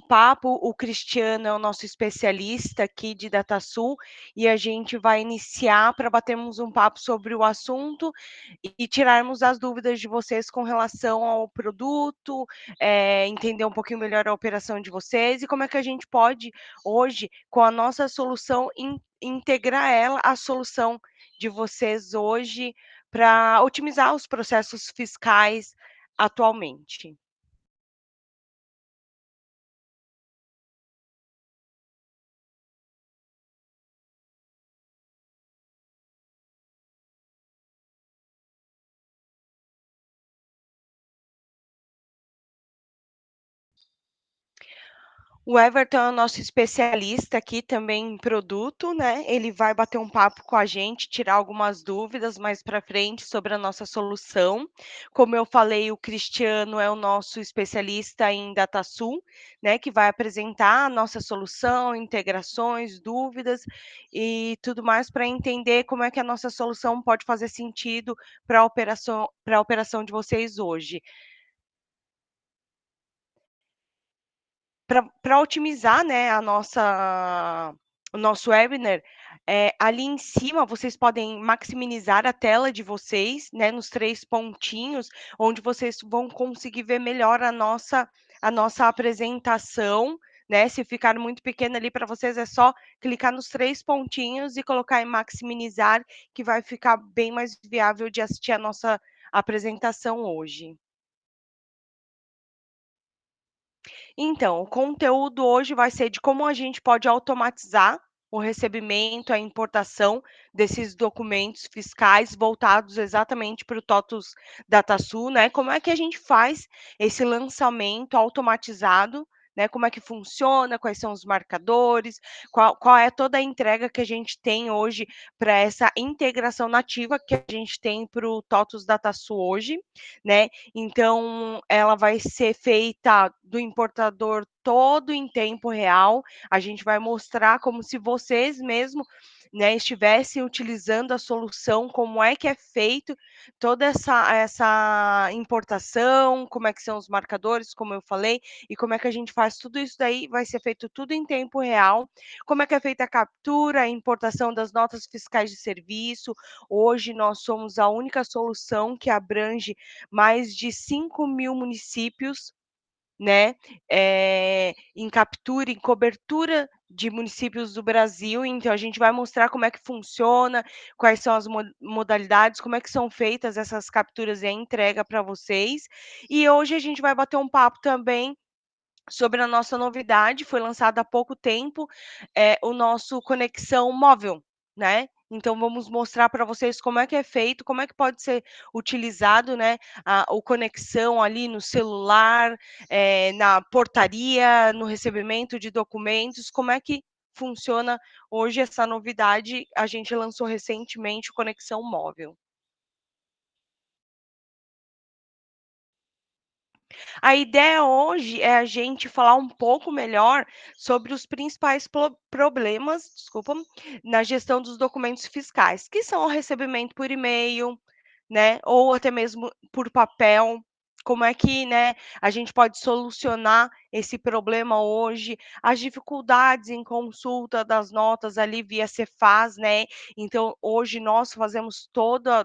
papo. O Cristiano é o nosso especialista aqui de DataSul e a gente vai iniciar para batermos um papo sobre o assunto e tirarmos as dúvidas de vocês com relação ao produto, entender um pouquinho melhor a operação de vocês e como é que a gente pode, hoje, com a nossa solução, integrar ela à solução de vocês hoje para otimizar os processos fiscais atualmente. O Everton é o nosso especialista aqui também em produto, né? Ele vai bater um papo com a gente, tirar algumas dúvidas mais para frente sobre a nossa solução. Como eu falei, o Cristiano é o nosso especialista em DataSul, né? Que vai apresentar a nossa solução, integrações, dúvidas e tudo mais para entender como é que a nossa solução pode fazer sentido para a operação de vocês hoje. Para otimizar, né, a nossa o nosso webinar, ali em cima vocês podem maximizar a tela de vocês, né, nos 3 pontinhos, onde vocês vão conseguir ver melhor a nossa apresentação, né. Se ficar muito pequeno ali para vocês, é só clicar nos 3 pontinhos e colocar em maximizar, que vai ficar bem mais viável de assistir a nossa apresentação hoje. Então, o conteúdo hoje vai ser de como a gente pode automatizar o recebimento, a importação desses documentos fiscais voltados exatamente para o TOTUS DataSul, né? Como é que a gente faz esse lançamento automatizado, né? Como é que funciona, quais são os marcadores, qual é toda a entrega que a gente tem hoje para essa integração nativa que a gente tem para o TOTUS DataSul hoje, né? Então, ela vai ser feita do importador todo em tempo real. A gente vai mostrar como se vocês mesmo, né, estivessem utilizando a solução, como é que é feito toda essa importação, como é que são os marcadores, como eu falei, e como é que a gente faz tudo isso daí, vai ser feito tudo em tempo real. Como é que é feita a captura, a importação das notas fiscais de serviço. Hoje nós somos a única solução que abrange mais de 5.000 municípios, né, em captura, em cobertura de municípios do Brasil. Então a gente vai mostrar como é que funciona, quais são as modalidades, como é que são feitas essas capturas e a entrega para vocês. E hoje a gente vai bater um papo também sobre a nossa novidade, foi lançado há pouco tempo, o nosso conexão móvel, né. Então vamos mostrar para vocês como é que é feito, como é que pode ser utilizado, né, o conexão ali no celular, na portaria, no recebimento de documentos, como é que funciona hoje essa novidade. A gente lançou recentemente o conexão móvel. A ideia hoje é a gente falar um pouco melhor sobre os principais problemas, desculpa, na gestão dos documentos fiscais, que são o recebimento por e-mail, né, ou até mesmo por papel. Como é que, né, a gente pode solucionar esse problema hoje, as dificuldades em consulta das notas ali via Cefaz, né. Então, hoje nós fazemos toda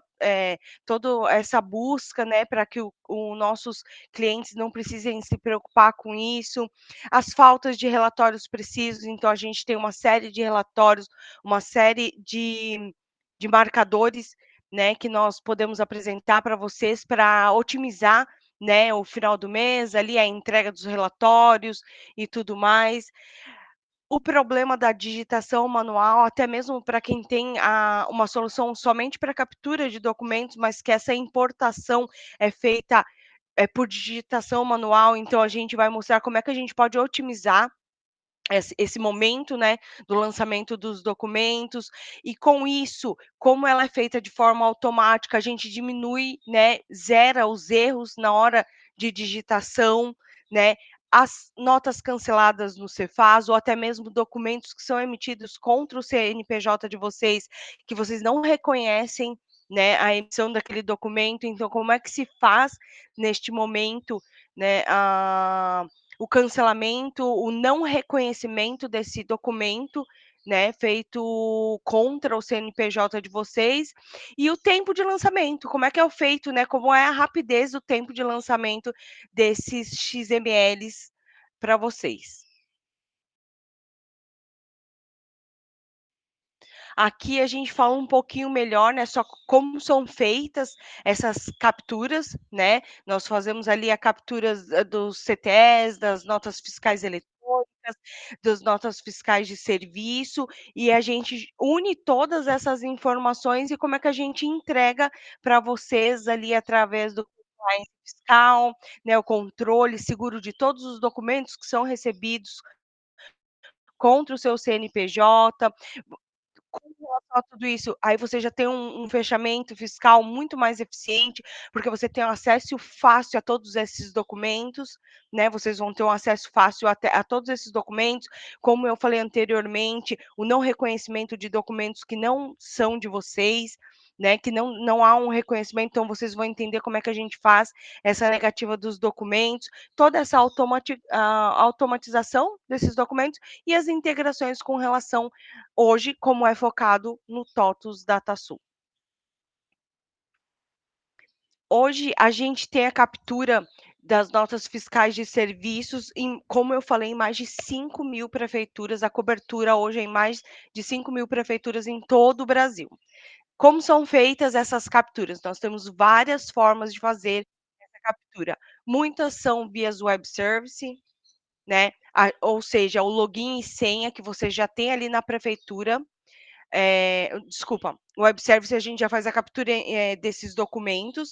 essa busca, né, para que o nossos clientes não precisem se preocupar com isso. As faltas de relatórios precisos, então a gente tem uma série de relatórios, uma série de marcadores, né, que nós podemos apresentar para vocês para otimizar, né, o final do mês, ali a entrega dos relatórios e tudo mais. O problema da digitação manual, até mesmo para quem tem uma solução somente para captura de documentos, mas que essa importação é feita, por digitação manual. Então a gente vai mostrar como é que a gente pode otimizar esse momento, né, do lançamento dos documentos, e com isso, como ela é feita de forma automática, a gente diminui, né, zera os erros na hora de digitação, né, as notas canceladas no Cefaz ou até mesmo documentos que são emitidos contra o CNPJ de vocês, que vocês não reconhecem, né, a emissão daquele documento. Então como é que se faz neste momento, né, o cancelamento, o não reconhecimento desse documento, né, feito contra o CNPJ de vocês, e o tempo de lançamento, como é que é o feito, né, como é a rapidez do tempo de lançamento desses XMLs para vocês. Aqui a gente fala um pouquinho melhor, né, só como são feitas essas capturas, né, nós fazemos ali a capturas dos CTEs, das notas fiscais eletrônicas, das notas fiscais de serviço, e a gente une todas essas informações e como é que a gente entrega para vocês ali através do compliance fiscal, né, o controle seguro de todos os documentos que são recebidos contra o seu CNPJ. Com relação a tudo isso, aí você já tem um fechamento fiscal muito mais eficiente, porque você tem um acesso fácil a todos esses documentos, né, vocês vão ter um acesso fácil até a todos esses documentos, como eu falei anteriormente, o não reconhecimento de documentos que não são de vocês, né, que não há um reconhecimento, então vocês vão entender como é que a gente faz essa negativa dos documentos, toda essa automatização desses documentos e as integrações com relação hoje, como é focado no TOTUS DataSul. Hoje, a gente tem a captura das notas fiscais de serviços em, como eu falei, em mais de 5.000 prefeituras, a cobertura hoje é em mais de 5.000 prefeituras em todo o Brasil. Como são feitas essas capturas? Nós temos várias formas de fazer essa captura. Muitas são via web service, né, ou seja, o login e senha que você já tem ali na prefeitura. Desculpa, o web service a gente já faz a captura desses documentos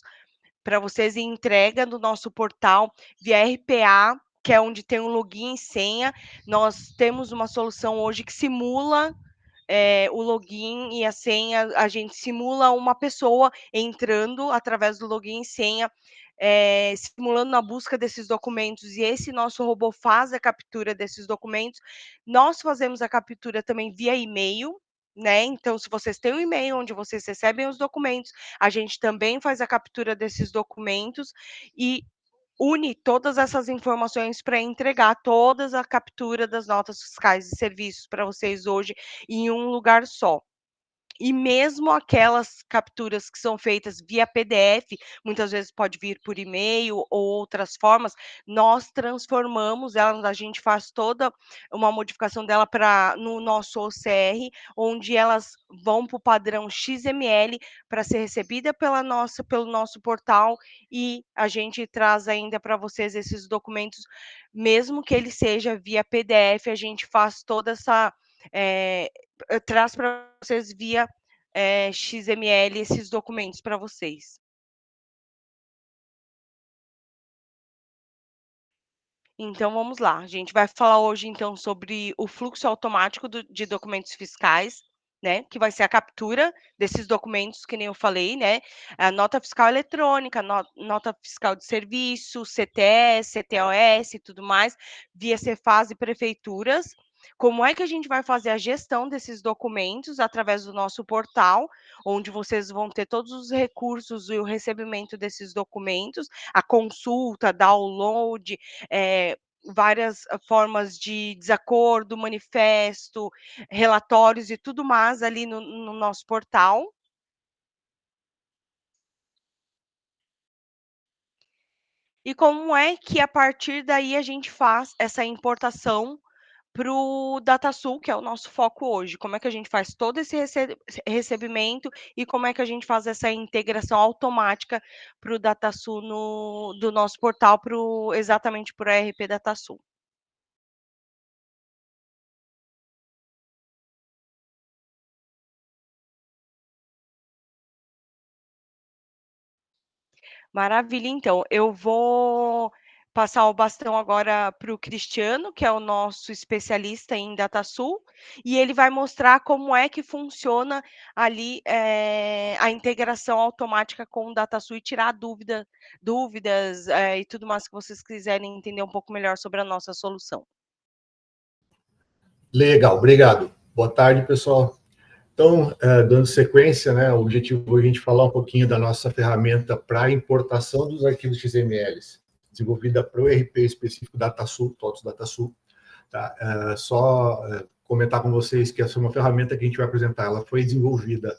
para vocês e entrega no nosso portal via RPA, que é onde tem um login e senha. Nós temos uma solução hoje que simula o login e a senha, a gente simula uma pessoa entrando através do login e senha, simulando a busca desses documentos, e esse nosso robô faz a captura desses documentos. Nós fazemos a captura também via e-mail, né? Então, se vocês têm um e-mail onde vocês recebem os documentos, a gente também faz a captura desses documentos e une todas essas informações para entregar todas a captura das notas fiscais e serviços para vocês hoje em um lugar só. E mesmo aquelas capturas que são feitas via PDF, muitas vezes pode vir por e-mail ou outras formas, nós transformamos ela, a gente faz toda uma modificação dela para no nosso OCR, onde elas vão para o padrão XML para ser recebida pelo nosso portal, e a gente traz ainda para vocês esses documentos, mesmo que ele seja via PDF, a gente faz toda essa eh, traz para vocês via XML esses documentos para vocês. Então vamos lá, a gente vai falar hoje então sobre o fluxo automático de documentos fiscais, né, que vai ser a captura desses documentos, que nem eu falei, né, a nota fiscal eletrônica, nota fiscal de serviço, CTS, CTOS e tudo mais, via Cefaz e prefeituras. Como é que a gente vai fazer a gestão desses documentos através do nosso portal, onde vocês vão ter todos os recursos e o recebimento desses documentos, a consulta, download, várias formas de desacordo, manifesto, relatórios e tudo mais ali no nosso portal. E como é que a partir daí a gente faz essa importação para o DataSul, que é o nosso foco hoje? Como é que a gente faz todo esse recebimento e como é que a gente faz essa integração automática para o DataSul do nosso portal, exatamente para o ERP DataSul? Maravilha, então, eu vou passar o bastão agora para o Cristiano, que é o nosso especialista em DataSul, e ele vai mostrar como é que funciona ali, a integração automática com o DataSul e tirar dúvidas, e tudo mais que vocês quiserem entender um pouco melhor sobre a nossa solução. Legal, obrigado. Boa tarde, pessoal. Então, dando sequência, né, o objetivo hoje é a gente falar um pouquinho da nossa ferramenta para importação dos arquivos XMLs desenvolvida para o ERP específico DataSul, TOTVS DataSul. Tá? Comentar com vocês que essa é uma ferramenta que a gente vai apresentar. Ela foi desenvolvida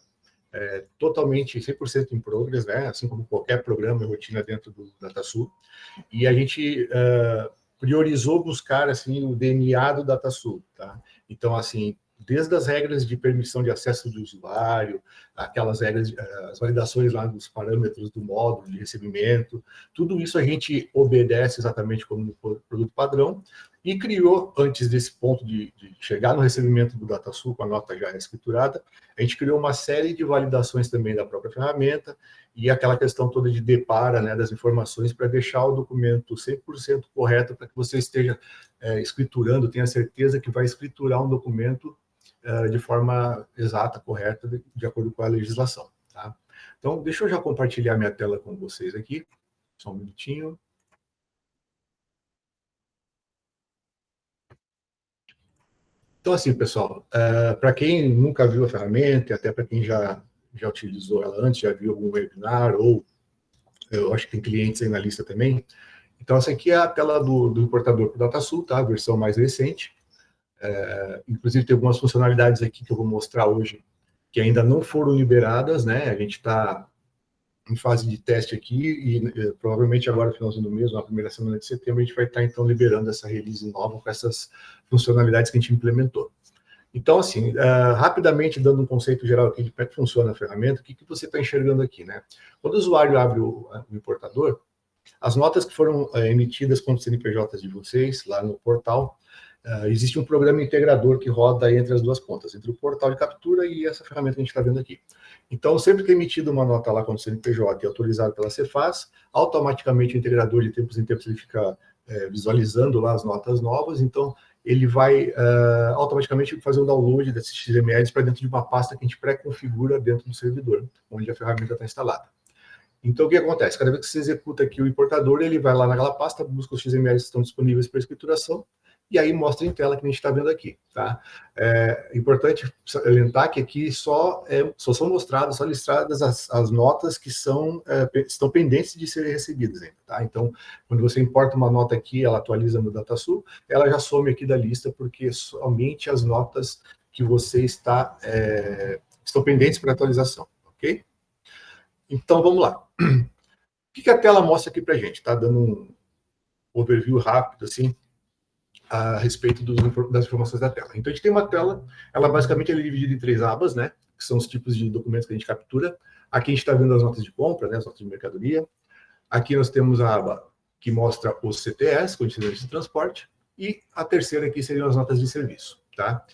totalmente 100% em Progress, né? Assim como qualquer programa e rotina dentro do DataSul. E a gente priorizou buscar assim o DNA do DataSul, tá? Então, assim, desde as regras de permissão de acesso do usuário, aquelas regras, as validações lá dos parâmetros do módulo de recebimento, tudo isso a gente obedece exatamente como no produto padrão e criou, antes desse ponto de chegar no recebimento do DataSul com a nota já escriturada, a gente criou uma série de validações também da própria ferramenta e aquela questão toda de depara, né, das informações para deixar o documento 100% correto para que você esteja escriturando, tenha certeza que vai escriturar um documento de forma exata, correta, de acordo com a legislação. Tá? Então, deixa eu já compartilhar minha tela com vocês aqui. Só um minutinho. Então, assim, pessoal, para quem nunca viu a ferramenta, e até para quem já utilizou ela antes, já viu algum webinar, ou eu acho que tem clientes aí na lista também. Então, essa aqui é a tela do importador para o DataSul, tá? A versão mais recente. Inclusive, tem algumas funcionalidades aqui que eu vou mostrar hoje que ainda não foram liberadas, né? A gente está em fase de teste aqui e provavelmente agora, no finalzinho do mês, na primeira semana de setembro, a gente vai estar, então, liberando essa release nova com essas funcionalidades que a gente implementou. Então, assim, rapidamente, dando um conceito geral aqui de como é que funciona a ferramenta, o que você está enxergando aqui, né? Quando o usuário abre o importador, as notas que foram emitidas com os CNPJs de vocês, lá no portal, existe um programa integrador que roda entre as duas pontas, entre o portal de captura e essa ferramenta que a gente está vendo aqui. Então, sempre que é emitida uma nota lá com o CNPJ e autorizada pela Cefaz, automaticamente o integrador, de tempos em tempos, ele fica visualizando lá as notas novas, então ele vai automaticamente fazer um download desses XMLs para dentro de uma pasta que a gente pré-configura dentro do servidor, onde a ferramenta está instalada. Então, o que acontece? Cada vez que você executa aqui o importador, ele vai lá naquela pasta, busca os XMLs que estão disponíveis para escrituração, e aí mostra em tela que a gente está vendo aqui. Tá? É importante salientar que aqui só são mostradas, só listadas as notas que estão pendentes de serem recebidas ainda. Tá? Então, quando você importa uma nota aqui, ela atualiza no DataSul, ela já some aqui da lista, porque somente as notas que você estão pendentes para atualização. Ok? Então, vamos lá. O que a tela mostra aqui para a gente? Está dando um overview rápido, assim, a respeito das informações da tela. Então, a gente tem uma tela, ela basicamente é dividida em 3 abas, né? Que são os tipos de documentos que a gente captura. Aqui a gente está vendo as notas de compra, né? As notas de mercadoria. Aqui nós temos a aba que mostra os CTS, condições de transporte. E a terceira aqui seriam as notas de serviço, tá?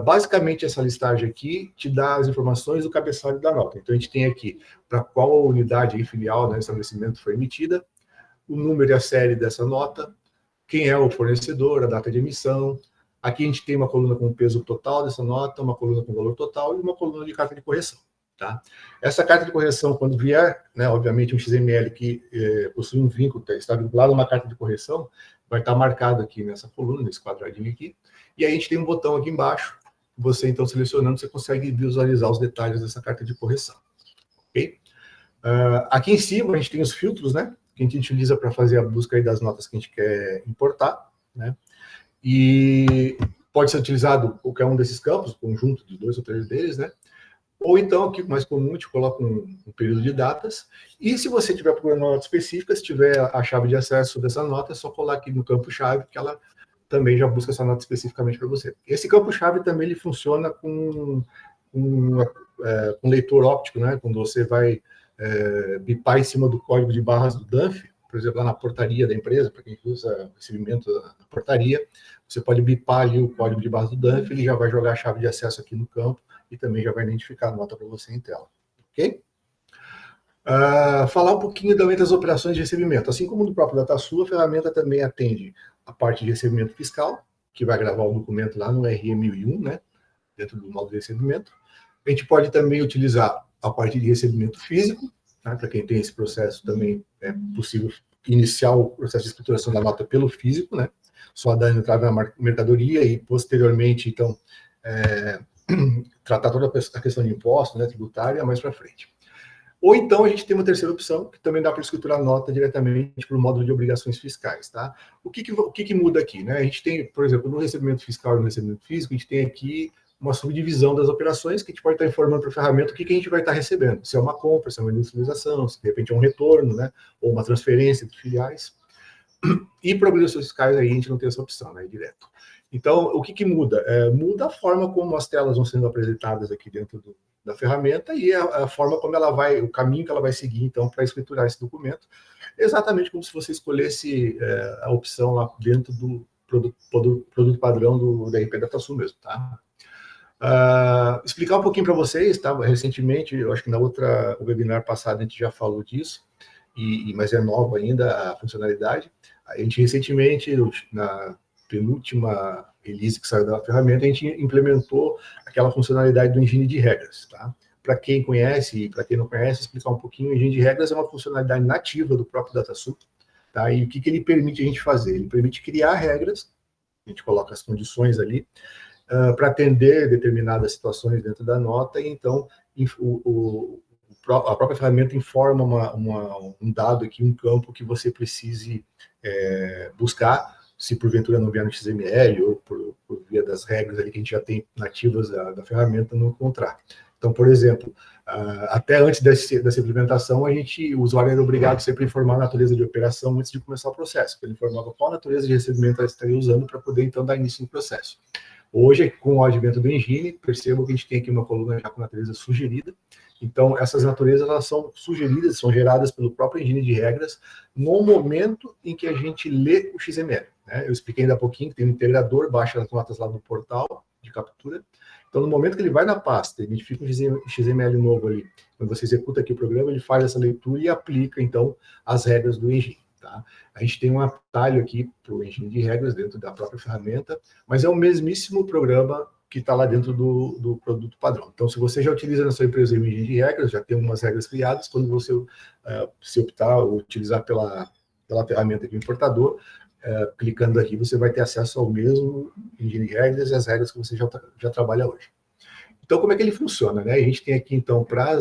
Basicamente, essa listagem aqui te dá as informações do cabeçalho da nota. Então, a gente tem aqui para qual unidade aí, filial, né, estabelecimento foi emitida, o número e a série dessa nota, quem é o fornecedor, a data de emissão. Aqui a gente tem uma coluna com o peso total dessa nota, uma coluna com o valor total e uma coluna de carta de correção. Tá? Essa carta de correção, quando vier, né, obviamente, um XML que possui um vínculo, está vinculado a uma carta de correção, vai estar marcado aqui nessa coluna, nesse quadradinho aqui, e aí a gente tem um botão aqui embaixo, você, então, selecionando, você consegue visualizar os detalhes dessa carta de correção. Ok? Aqui em cima, a gente tem os filtros, né, que a gente utiliza para fazer a busca aí das notas que a gente quer importar, né, e pode ser utilizado qualquer um desses campos, conjunto de 2 ou 3 deles, né, ou então, aqui mais comum, a gente coloca um período de datas, e se você estiver procurando uma nota específica, se tiver a chave de acesso dessa nota, é só colar aqui no campo-chave, que ela também já busca essa nota especificamente para você. Esse campo-chave também ele funciona com leitor óptico, né? Quando você vai bipar em cima do código de barras do DANF, por exemplo, lá na portaria da empresa, para quem usa recebimento da portaria, você pode bipar ali o código de barras do DANF, ele já vai jogar a chave de acesso aqui no campo e também já vai identificar a nota para você em tela. Ok? Falar um pouquinho também das operações de recebimento. Assim como no próprio DataSul, a ferramenta também atende a parte de recebimento fiscal, que vai gravar o documento lá no RE1001, né, dentro do módulo de recebimento. A gente pode também utilizar a parte de recebimento físico, tá? Para quem tem esse processo também é possível iniciar o processo de escrituração da nota pelo físico, né, só dar entrada na mercadoria e posteriormente, então, tratar toda a questão de imposto, né, tributária, mais para frente. Ou então a gente tem uma terceira opção, que também dá para escriturar nota diretamente para o módulo de obrigações fiscais, tá? O que muda aqui, né? A gente tem, por exemplo, no recebimento fiscal e no recebimento físico, a gente tem aqui uma subdivisão das operações que a gente pode estar informando para a ferramenta o que a gente vai estar recebendo. Se é uma compra, se é uma industrialização, se de repente é um retorno, né? Ou uma transferência entre filiais. E para obrigações fiscais aí a gente não tem essa opção, né? Direto. Então, o que muda? Muda a forma como as telas vão sendo apresentadas aqui dentro da ferramenta e a forma como ela vai, o caminho que ela vai seguir, então, para escriturar esse documento, exatamente como se você escolhesse a opção lá dentro do produto padrão do RP DataSul mesmo, tá? Explicar um pouquinho para vocês, tá? Recentemente, eu acho que na outra webinar passada a gente já falou disso, mas é nova ainda a funcionalidade. A gente recentemente, na penúltima release que saiu da ferramenta, a gente implementou aquela funcionalidade do engine de regras, tá? Para quem conhece e para quem não conhece, explicar um pouquinho, o engine de regras é uma funcionalidade nativa do próprio DataSul, tá? E o que ele permite a gente fazer? Ele permite criar regras, a gente coloca as condições ali, para atender determinadas situações dentro da nota, e então a própria ferramenta informa um dado aqui, um campo que você precise buscar, se porventura não vier no XML ou por via das regras ali que a gente já tem nativas da ferramenta, não encontrar. Então, por exemplo, até antes dessa implementação, o usuário era obrigado sempre a informar a natureza de operação antes de começar o processo. Ele informava qual natureza de recebimento ela estaria usando para poder, então, dar início no processo. Hoje, com o advento do engine, percebo que a gente tem aqui uma coluna já com natureza sugerida. Então, essas naturezas elas são sugeridas, são geradas pelo próprio engine de regras no momento em que a gente lê o XML. Né? Eu expliquei ainda há pouquinho que tem um integrador, baixa as notas lá no portal de captura. Então, no momento que ele vai na pasta, identifica um XML novo ali, quando você executa aqui o programa, ele faz essa leitura e aplica, então, as regras do engine. Tá? A gente tem um atalho aqui para o engine de regras dentro da própria ferramenta, mas é o mesmíssimo programa que está lá dentro do produto padrão. Então, se você já utiliza na sua empresa o engine de regras, já tem umas regras criadas, quando você se optar ou utilizar pela ferramenta de importador, clicando aqui, você vai ter acesso ao mesmo engine de regras e as regras que você já trabalha hoje. Então, como é que ele funciona? Né? A gente tem aqui, então, para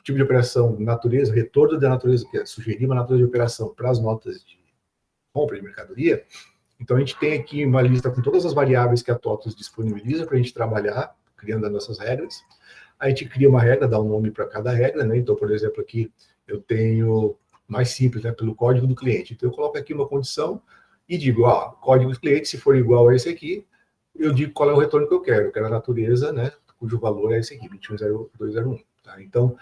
tipo de operação, natureza, retorno da natureza, que é sugerir uma natureza de operação para as notas de compra de mercadoria. Então, a gente tem aqui uma lista com todas as variáveis que a TOTUS disponibiliza para a gente trabalhar, criando as nossas regras. A gente cria uma regra, dá um nome para cada regra, né? Então, por exemplo, aqui eu tenho mais simples, né? Pelo código do cliente. Então, eu coloco aqui uma condição e digo, código do cliente, se for igual a esse aqui, eu digo qual é o retorno que eu quero. Eu quero a natureza, né? Cujo valor é esse aqui, 210201. Tá? Então,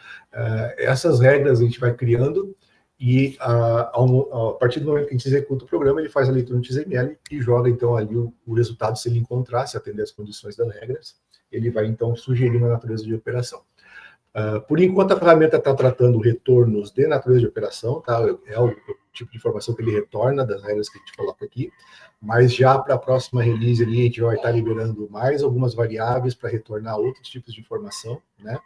essas regras a gente vai criando e a partir do momento que a gente executa o programa, ele faz a leitura no XML e joga, então, ali o resultado, se ele encontrar, se atender às condições das regras, ele vai, então, sugerir uma natureza de operação. Por enquanto, a ferramenta está tratando retornos de natureza de operação, tá? É o tipo de informação que ele retorna das regras que a gente coloca aqui, mas já para a próxima release ali, a gente vai estar liberando mais algumas variáveis para retornar outros tipos de informação, né?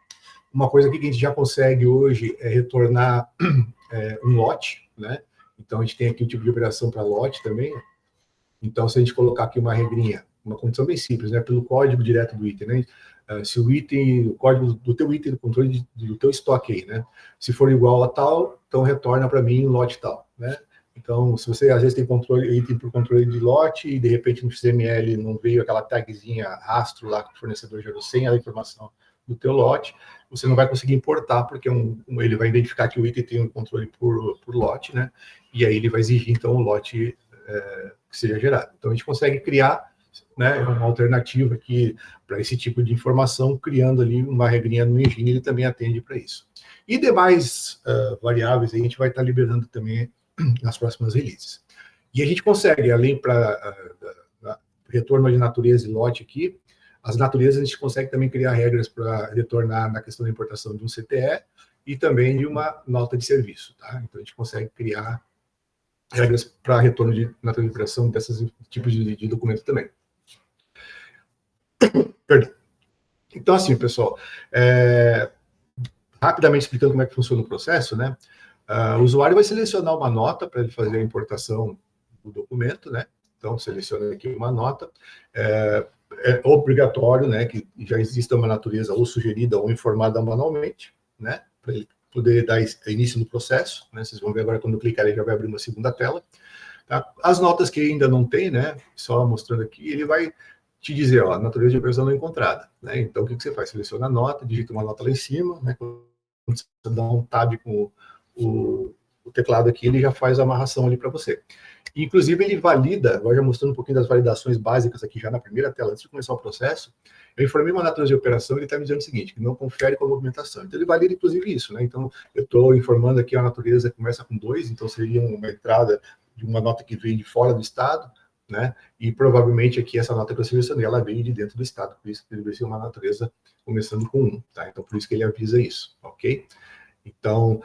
Uma coisa que a gente já consegue hoje é retornar um lote, né? Então, a gente tem aqui o tipo de operação para lote também. Então, se a gente colocar aqui uma regrinha, uma condição bem simples, né? Pelo código direto do item, né? Se o código do teu item, do controle do teu estoque aí, né? Se for igual a tal, então retorna para mim um lote tal, né? Então, se você às vezes tem item por controle de lote e de repente no XML não veio aquela tagzinha rastro lá que o fornecedor gerou sem a informação do teu lote, você não vai conseguir importar, porque ele vai identificar que o item tem um controle por lote, né? E aí ele vai exigir, então, o lote que seja gerado. Então, a gente consegue criar, né, uma alternativa aqui para esse tipo de informação, criando ali uma regrinha no engine, ele também atende para isso. E demais variáveis, a gente vai estar liberando também nas próximas releases. E a gente consegue, além para retorno de natureza e lote aqui, as naturezas a gente consegue também criar regras para retornar na questão da importação de um CTE e também de uma nota de serviço, tá? Então a gente consegue criar regras para retorno de natureza de operação desses tipos de documento também. Perdão. Então, assim, pessoal, rapidamente explicando como é que funciona o processo, né? O usuário vai selecionar uma nota para ele fazer a importação do documento, né? Então, seleciona aqui uma nota. É obrigatório, né, que já exista uma natureza ou sugerida ou informada manualmente, né, para ele poder dar início no processo, né? Vocês vão ver agora, quando eu clicar, ele já vai abrir uma segunda tela. Tá? As notas que ainda não tem, né? Só mostrando aqui, ele vai te dizer, ó, natureza de operação não encontrada, né? Então, o que você faz? Seleciona a nota, digita uma nota lá em cima, né? Quando você dá um tab com o teclado aqui, ele já faz a amarração ali para você. Inclusive, ele valida, agora já mostrando um pouquinho das validações básicas aqui já na primeira tela, antes de começar o processo, eu informei uma natureza de operação, ele está me dizendo o seguinte, que não confere com a movimentação. Então, ele valida, inclusive, isso, né? Então, eu estou informando aqui a natureza que começa com 2, então seria uma entrada de uma nota que vem de fora do estado, né? E provavelmente aqui essa nota que eu selecionei, ela veio de dentro do estado, por isso que deveria ser uma natureza começando com 1, tá? Então, por isso que ele avisa isso, ok? Então,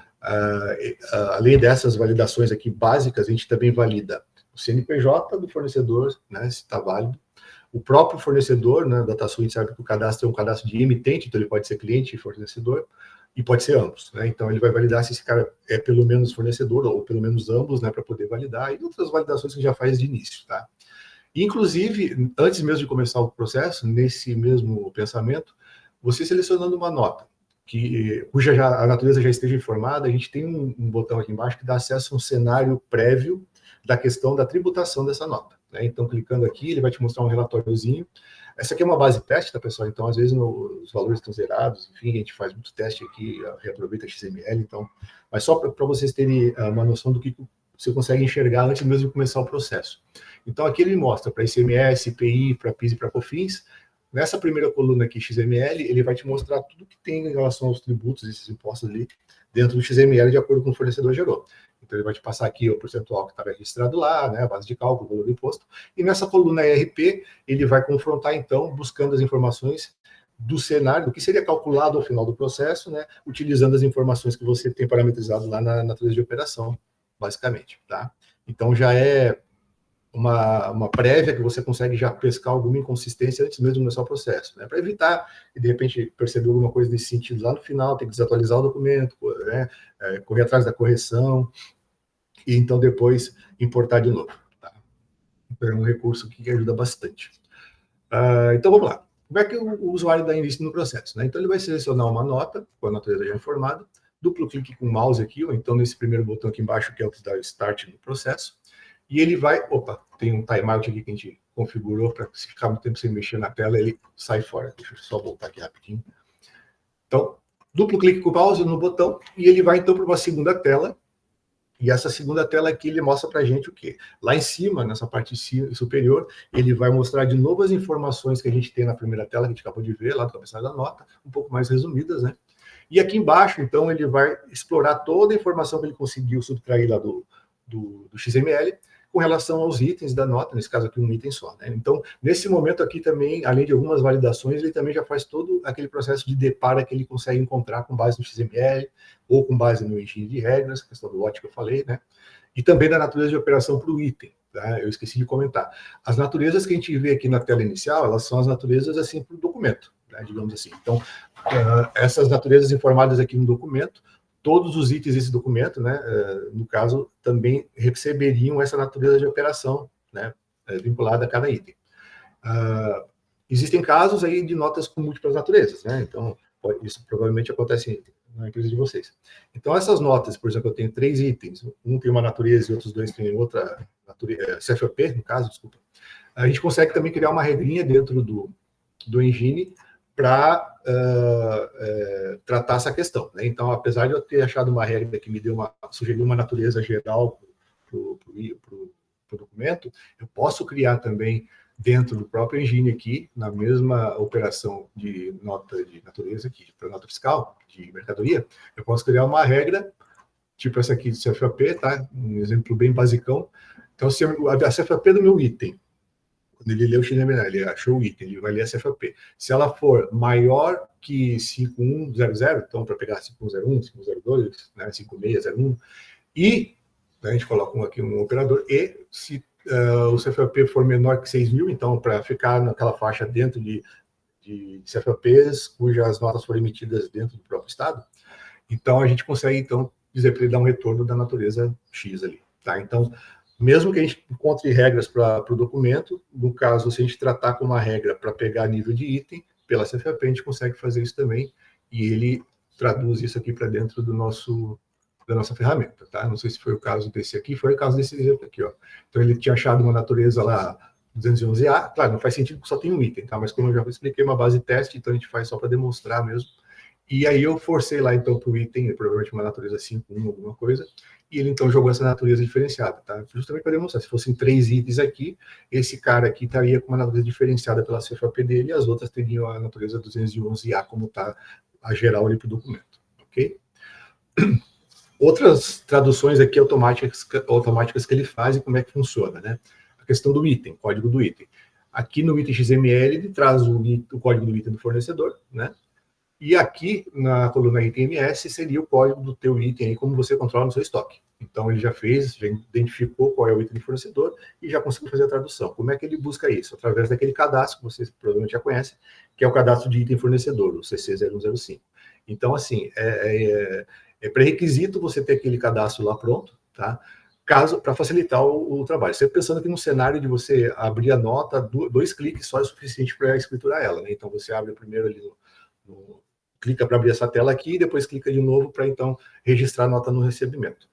além dessas validações aqui básicas, a gente também valida o CNPJ do fornecedor, né, se está válido, o próprio fornecedor, né, da DataSuite sabe que o cadastro é um cadastro de emitente, então ele pode ser cliente e fornecedor, e pode ser ambos, né? Então ele vai validar se esse cara é pelo menos fornecedor, ou pelo menos ambos, né, para poder validar, e outras validações que já faz de início, tá? Inclusive, antes mesmo de começar o processo, nesse mesmo pensamento, você selecionando uma nota, cuja a natureza já esteja informada, a gente tem um botão aqui embaixo que dá acesso a um cenário prévio da questão da tributação dessa nota, né? Então, clicando aqui, ele vai te mostrar um relatóriozinho. Essa aqui é uma base teste, tá, pessoal? Então, às vezes, os valores estão zerados, enfim, a gente faz muito teste aqui, reaproveita XML, então... Mas só para vocês terem uma noção do que você consegue enxergar antes mesmo de começar o processo. Então, aqui ele mostra para ICMS, IPI, para PIS e para COFINS. Nessa primeira coluna aqui, XML, ele vai te mostrar tudo que tem em relação aos tributos, esses impostos ali, dentro do XML, de acordo com o fornecedor gerou. Então, ele vai te passar aqui o percentual que está registrado lá, né, a base de cálculo, o valor do imposto. E nessa coluna ERP, ele vai confrontar, então, buscando as informações do cenário, do que seria calculado ao final do processo, né, utilizando as informações que você tem parametrizado lá na natureza de operação, basicamente, tá? Então, já é uma prévia que você consegue já pescar alguma inconsistência antes mesmo de começar o processo, né? Para evitar e de repente perceber alguma coisa nesse sentido lá no final, tem que desatualizar o documento, né? Correr atrás da correção e então depois importar de novo. Tá? Então é um recurso que ajuda bastante. Então vamos lá. Como é que o usuário dá início no processo, né? Então ele vai selecionar uma nota com a natureza já informada, duplo clique com o mouse aqui, ou então nesse primeiro botão aqui embaixo que é o que dá o start no processo. E ele vai... Opa, tem um timeout aqui que a gente configurou para se ficar muito tempo sem mexer na tela, ele sai fora. Deixa eu só voltar aqui rapidinho. Então, duplo clique com o mouse no botão e ele vai então para uma segunda tela. E essa segunda tela aqui, ele mostra para a gente o quê? Lá em cima, nessa parte superior, ele vai mostrar de novo as informações que a gente tem na primeira tela, que a gente acabou de ver, lá do cabeçalho da nota, um pouco mais resumidas, né? E aqui embaixo, então, ele vai explorar toda a informação que ele conseguiu subtrair lá do XML, com relação aos itens da nota, nesse caso aqui um item só, né? Então, nesse momento aqui também, além de algumas validações, ele também já faz todo aquele processo de depara que ele consegue encontrar com base no XML, ou com base no engine de regras, a questão do lote que eu falei, né? E também da natureza de operação para o item, tá? Eu esqueci de comentar. As naturezas que a gente vê aqui na tela inicial, elas são as naturezas, assim, para o documento, né? Digamos assim. Então, essas naturezas informadas aqui no documento, todos os itens desse documento, né, no caso, também receberiam essa natureza de operação, né, vinculada a cada item. Existem casos aí de notas com múltiplas naturezas, né, então isso provavelmente acontece na empresa de vocês. Então essas notas, por exemplo, eu tenho 3 itens, um tem uma natureza e outros 2 têm outra natureza, CFOP, no caso, desculpa. A gente consegue também criar uma regrinha dentro do engine para tratar essa questão, né? Então, apesar de eu ter achado uma regra que me sugeriu uma natureza geral para o documento, eu posso criar também dentro do próprio engine aqui, na mesma operação de nota de natureza aqui, para nota fiscal, de mercadoria, eu posso criar uma regra, tipo essa aqui de CFOP, tá? Um exemplo bem basicão. Então, se a CFOP do meu item, quando ele lê o XML, ele achou o item, ele vai ler a CFOP. Se ela for maior que 5100, então para pegar 5101, 5102, né, 5601, e a gente coloca aqui um operador, e se o CFOP for menor que 6.000, então para ficar naquela faixa dentro de CFOPs cujas notas foram emitidas dentro do próprio estado, então a gente consegue então dizer para ele dar um retorno da natureza X ali, tá? Então, mesmo que a gente encontre regras para o documento, no caso, se a gente tratar com uma regra para pegar nível de item, pela CFOP, a gente consegue fazer isso também, e ele traduz isso aqui para dentro da nossa ferramenta, tá? Não sei se foi o caso desse aqui, foi o caso desse exemplo aqui, ó. Então, ele tinha achado uma natureza lá 211A, claro, não faz sentido que só tem um item, tá? Mas como eu já expliquei, uma base teste, então a gente faz só para demonstrar mesmo. E aí eu forcei lá, então, para o item, provavelmente uma natureza 5.1, alguma coisa, e ele, então, jogou essa natureza diferenciada, tá? Justamente para demonstrar, se fossem 3 itens aqui, esse cara aqui estaria com uma natureza diferenciada pela CFAP dele, e as outras teriam a natureza 211A, como está a geral ali para o documento, ok? Outras traduções aqui automáticas que ele faz e como é que funciona, né? A questão do item, código do item. Aqui no item XML, ele traz o código do item do fornecedor, né? E aqui, na coluna item MS, seria o código do teu item aí, como você controla no seu estoque. Então, ele já identificou qual é o item do fornecedor e já conseguiu fazer a tradução. Como é que ele busca isso? Através daquele cadastro, que vocês provavelmente já conhecem, que é o cadastro de item fornecedor, o CC0105. Então, assim, é pré-requisito você ter aquele cadastro lá pronto, tá? Para facilitar o trabalho. Você pensando que no cenário de você abrir a nota, 2 cliques só é suficiente para escriturar ela, né? Então, você abre primeiro ali clica para abrir essa tela aqui e depois clica de novo para, então, registrar a nota no recebimento.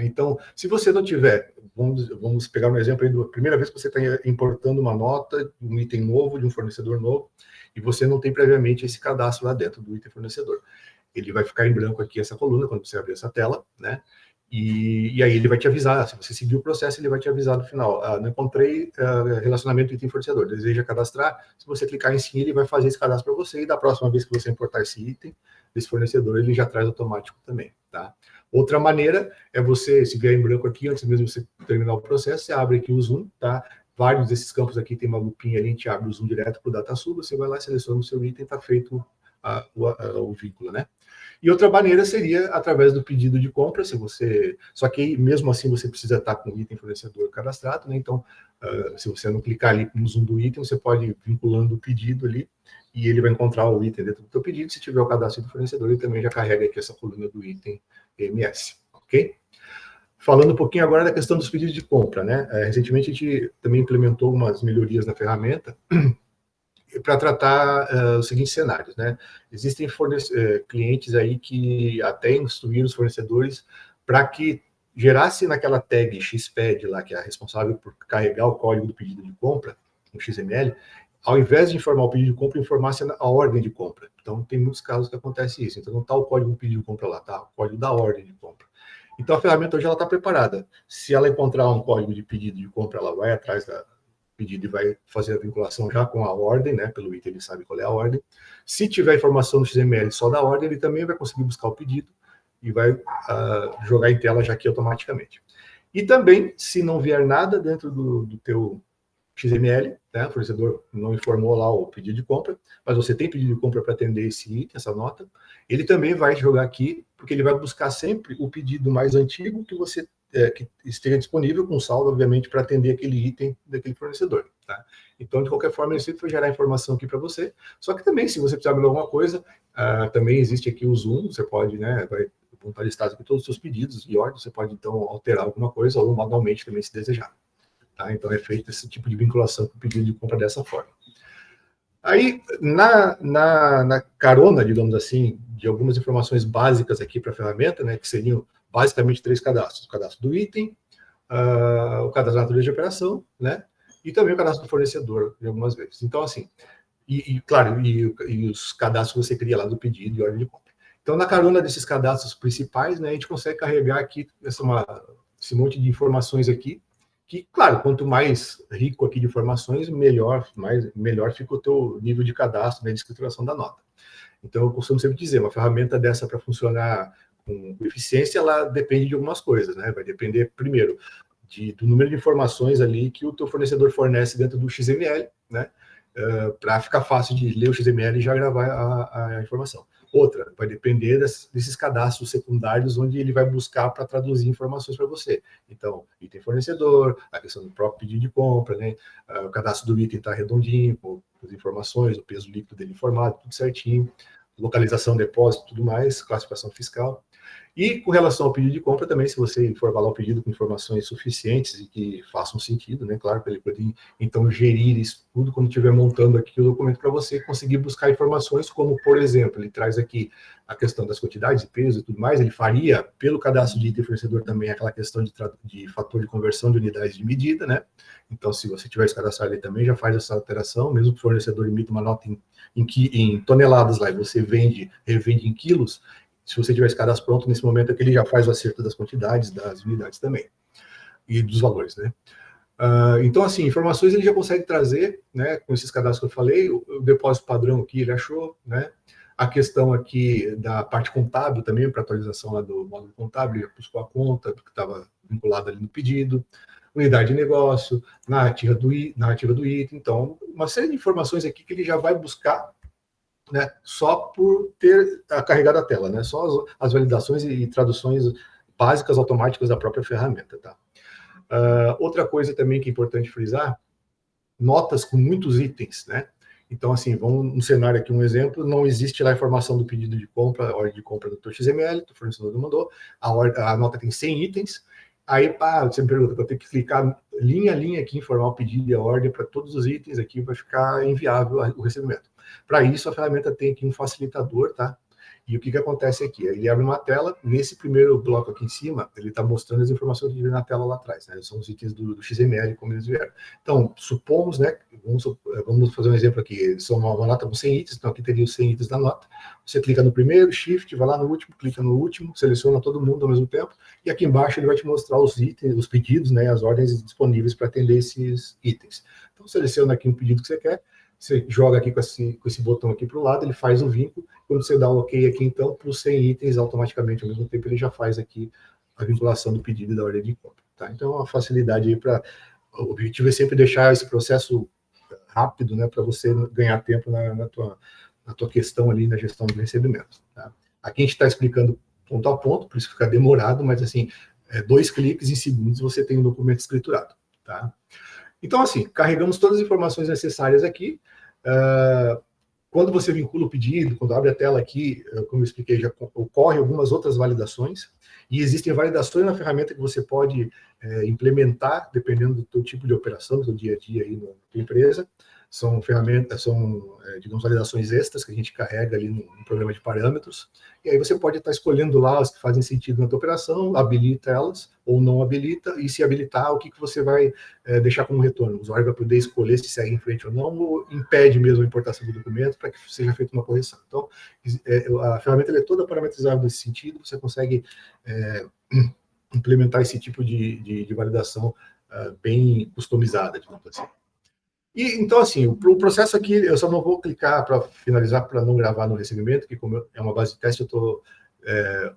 Então, se você não tiver, vamos pegar um exemplo aí da primeira vez que você está importando uma nota, um item novo, de um fornecedor novo, e você não tem previamente esse cadastro lá dentro do item fornecedor. Ele vai ficar em branco aqui essa coluna, quando você abrir essa tela, né? E aí ele vai te avisar, se você seguir o processo, ele vai te avisar no final. Não encontrei relacionamento item fornecedor, deseja cadastrar? Se você clicar em sim, ele vai fazer esse cadastro para você, e da próxima vez que você importar esse item, desse fornecedor, ele já traz automático também, tá? Outra maneira é você, se vier em branco aqui, antes mesmo de você terminar o processo, você abre aqui o zoom, tá? Vários desses campos aqui tem uma lupinha ali, a gente abre o zoom direto para o DataSul, você vai lá, seleciona o seu item, está feito o vínculo, né? E outra maneira seria através do pedido de compra, se você. Só que mesmo assim você precisa estar com o item fornecedor cadastrado, né? Então, se você não clicar ali no zoom do item, você pode ir vinculando o pedido ali e ele vai encontrar o item dentro do seu pedido. Se tiver o cadastro do fornecedor, ele também já carrega aqui essa coluna do item MS, ok? Falando um pouquinho agora da questão dos pedidos de compra, né? Recentemente a gente também implementou umas melhorias na ferramenta para tratar os seguintes cenários, né? Existem clientes aí que até instruíram os fornecedores para que gerasse naquela tag XPED lá, que é a responsável por carregar o código do pedido de compra, um XML, ao invés de informar o pedido de compra, informasse a ordem de compra. Então, tem muitos casos que acontece isso. Então, não está o código do pedido de compra lá, está o código da ordem de compra. Então, a ferramenta hoje está preparada. Se ela encontrar um código de pedido de compra, ela vai atrás da pedido e vai fazer a vinculação já com a ordem, né? Pelo item ele sabe qual é a ordem. Se tiver informação no XML só da ordem, ele também vai conseguir buscar o pedido e vai jogar em tela já aqui automaticamente. E também, se não vier nada dentro do teu XML, né? O fornecedor não informou lá o pedido de compra, mas você tem pedido de compra para atender esse item, essa nota, ele também vai jogar aqui, porque ele vai buscar sempre o pedido mais antigo que você que esteja disponível com saldo, obviamente, para atender aquele item daquele fornecedor. Tá? Então, de qualquer forma, ele sempre vai gerar informação aqui para você. Só que também, se você precisar de alguma coisa, também existe aqui o Zoom, você pode, né, vai estar listado aqui todos os seus pedidos e ordens, você pode, então, alterar alguma coisa ou manualmente também, se desejar. Tá? Então, é feito esse tipo de vinculação com o pedido de compra dessa forma. Aí, na carona, digamos assim, de algumas informações básicas aqui para a ferramenta, né, que seriam basicamente 3 cadastros: o cadastro do item, o cadastro da natureza de operação, né, e também o cadastro do fornecedor, de algumas vezes. Então, assim, claro, e os cadastros que você cria lá do pedido e ordem de compra. Então, na carona desses cadastros principais, né, a gente consegue carregar aqui esse monte de informações aqui, que, claro, quanto mais rico aqui de informações, melhor fica o teu nível de cadastro, né, de escrituração da nota. Então, eu costumo sempre dizer, uma ferramenta dessa para funcionar com eficiência, ela depende de algumas coisas, né? Vai depender, primeiro, do número de informações ali que o teu fornecedor fornece dentro do XML, né? Para ficar fácil de ler o XML e já gravar a informação. Outra, vai depender desses cadastros secundários, onde ele vai buscar para traduzir informações para você. Então, item fornecedor, a questão do próprio pedido de compra, né? O cadastro do item está redondinho, com as informações, o peso líquido dele informado, tudo certinho, localização, depósito, tudo mais, classificação fiscal. E com relação ao pedido de compra também, se você informar o pedido com informações suficientes e que façam sentido, né, claro, para ele poder, então, gerir isso tudo quando estiver montando aqui o documento para você conseguir buscar informações, como, por exemplo, ele traz aqui a questão das quantidades, de peso e tudo mais, ele faria, pelo cadastro de item fornecedor também, aquela questão de fator de conversão de unidades de medida, né? Então, se você tiver esse cadastro ali também, já faz essa alteração, mesmo que o fornecedor emita uma nota em toneladas lá, e você revende em quilos, se você tiver esse cadastro pronto, nesse momento é que ele já faz o acerto das quantidades, das unidades também, e dos valores, né? Então, assim, informações ele já consegue trazer, né, com esses cadastros que eu falei, o depósito padrão aqui ele achou, né, a questão aqui da parte contábil também, para atualização lá do módulo contábil, ele buscou a conta, que estava vinculada ali no pedido, unidade de negócio, narrativa do item, então, uma série de informações aqui que ele já vai buscar, né, só por ter carregado a tela, né, só as validações e traduções básicas automáticas da própria ferramenta, tá? Outra coisa também que é importante frisar, notas com muitos itens, né? Então, assim, vamos um cenário aqui, um exemplo, não existe lá a informação do pedido de compra, a ordem de compra do XML, o fornecedor não mandou, a nota tem 100 itens, aí, você me pergunta, vou ter que clicar linha a linha aqui, informar o pedido e a ordem para todos os itens aqui, vai ficar inviável o recebimento. Para isso, a ferramenta tem aqui um facilitador, tá? E o que acontece aqui? Ele abre uma tela, nesse primeiro bloco aqui em cima, ele está mostrando as informações que vieram na tela lá atrás, né? São os itens do XML, como eles vieram. Então, supomos, né? Vamos fazer um exemplo aqui, são uma nota com 100 itens, então aqui teria os 100 itens da nota. Você clica no primeiro, shift, vai lá no último, clica no último, seleciona todo mundo ao mesmo tempo, e aqui embaixo ele vai te mostrar os itens, os pedidos, né? As ordens disponíveis para atender esses itens. Então, seleciona aqui um pedido que você quer, você joga aqui com esse botão aqui para o lado, ele faz o vínculo. Quando você dá o OK aqui, então, para os 100 itens, automaticamente, ao mesmo tempo, ele já faz aqui a vinculação do pedido e da ordem de compra. Tá? Então, é uma facilidade aí para... O objetivo é sempre deixar esse processo rápido, né, para você ganhar tempo na tua questão ali, na gestão do recebimento. Tá? Aqui a gente está explicando ponto a ponto, por isso fica demorado, mas, assim, 2 cliques em segundos você tem um documento escriturado. Tá? Então, assim, carregamos todas as informações necessárias aqui. Quando você vincula o pedido, quando abre a tela aqui, como eu expliquei, já ocorrem algumas outras validações, e existem validações na ferramenta que você pode implementar, dependendo do teu tipo de operação, do dia a dia aí na tua empresa. São ferramentas, digamos, validações extras que a gente carrega ali no programa de parâmetros, e aí você pode estar escolhendo lá as que fazem sentido na tua operação, habilita elas ou não habilita, e se habilitar, o que você vai deixar como retorno. O usuário vai poder escolher se segue em frente ou não, ou impede mesmo a importação do documento para que seja feita uma correção. Então, a ferramenta é toda parametrizada nesse sentido, você consegue implementar esse tipo de validação bem customizada, digamos assim. E, então, assim, o processo aqui, eu só não vou clicar para finalizar, para não gravar no recebimento, que como é uma base de teste, eu estou